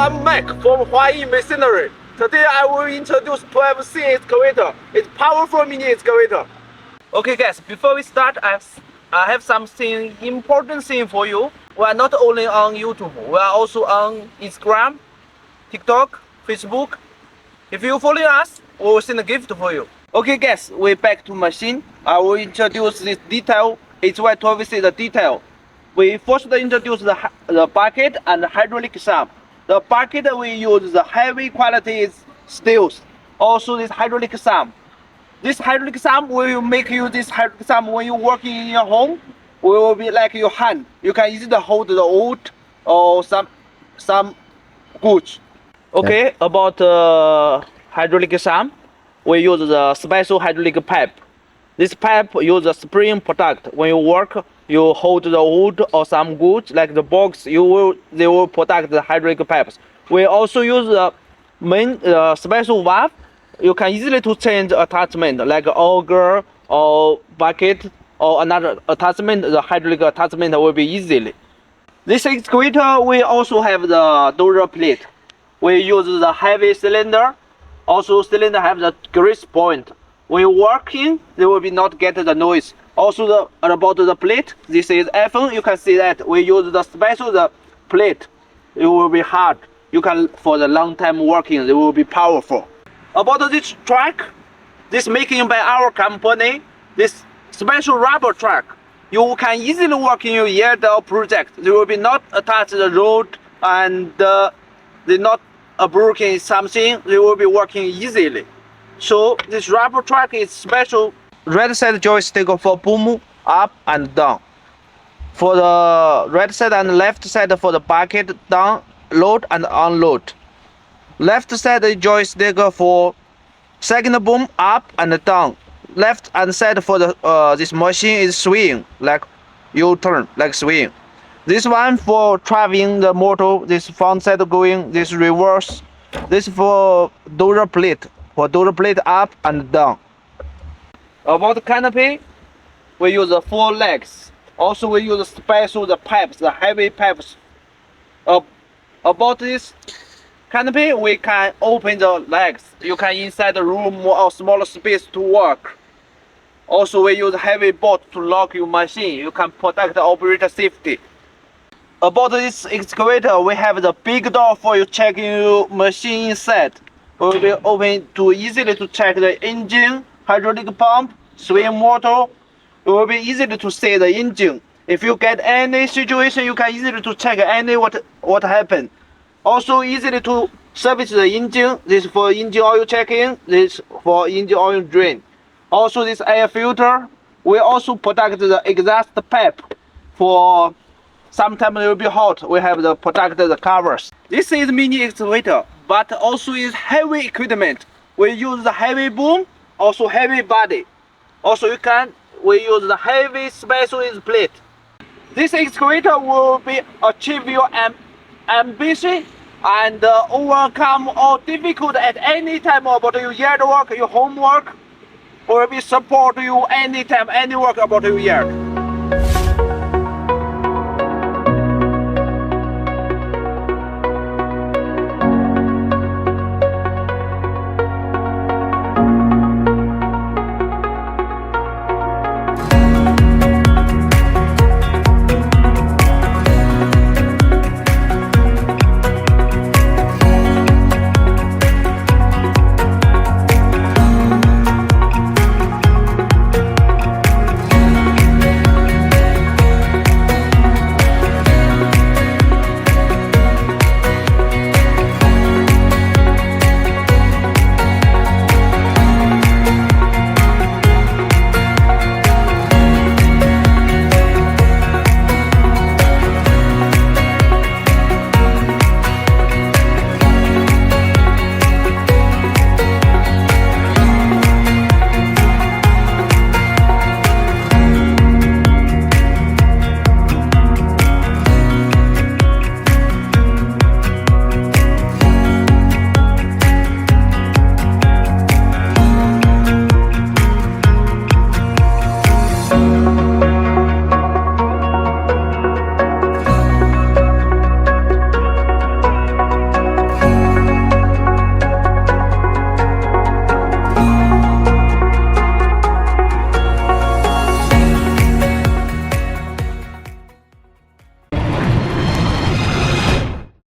I'm Mac from HUAYEE Machinery. Today I will introduce 12C excavator. It's powerful mini excavator. Okay guys, before we start, I have something important thing for you. We are not only on YouTube, we are also on Instagram, TikTok, Facebook. If you follow us, we will send a gift for you. Okay guys, we're back to machine. I will introduce this detail. HY12C the detail. We first introduce the bucket and the hydraulic sump. The bucket we use the heavy quality steels. Also this hydraulic sump. This hydraulic sump will make you this hydraulic sump when you working in your home. Will be like your hand. You can easily hold the wood or some goods. Okay, about hydraulic sump, we use the special hydraulic pipe. This pipe uses a spring product. When you work, you hold the wood or some goods like the box. They will protect the hydraulic pipes. We also use the main special valve. You can easily to change attachment like auger or bucket or another attachment. The hydraulic attachment will be easily. This excavator we also have the door plate. We use the heavy cylinder. Also cylinder have the grease point. When you're working, they will be not get the noise. Also about the plate, this is iPhone. You can see that we use the special plate. It will be hard. You can for the long time working, it will be powerful. About this truck, this making by our company, this special rubber truck. You can easily work in your yard or project. They will be not attached to the road and they not broken something. They will be working easily. So this rubber truck is special. Right side joystick for boom up and down. For the right side and left side for the bucket down, load and unload. Left side joystick for second boom up and down. Left and side for the this machine is swing like U-turn like swing. This one for driving the motor. This front side going. This reverse. This for door plate. For door plate up and down. About the canopy, we use the 4 legs. Also we use special the pipes, the heavy pipes. About this canopy, we can open the legs. You can inside the room or smaller space to work. Also we use heavy bolt to lock your machine. You can protect the operator safety. About this excavator, we have the big door for you checking your machine inside. We will be open to easily to check the engine, hydraulic pump, swing motor. It will be easily to see the engine. If you get any situation, you can easily to check any what happened. Also easily to service the engine. This for engine oil checking. This for engine oil drain. Also this air filter. We also protect the exhaust pipe. For sometimes it will be hot. We have the protect the covers. This is mini excavator, but also is heavy equipment. We use the heavy boom, also heavy body. Also we use the heavy specialist plate. This excavator will be achieve your ambition and overcome all difficult at any time about your yard work, your homework, or will be support you anytime, any work about your yard.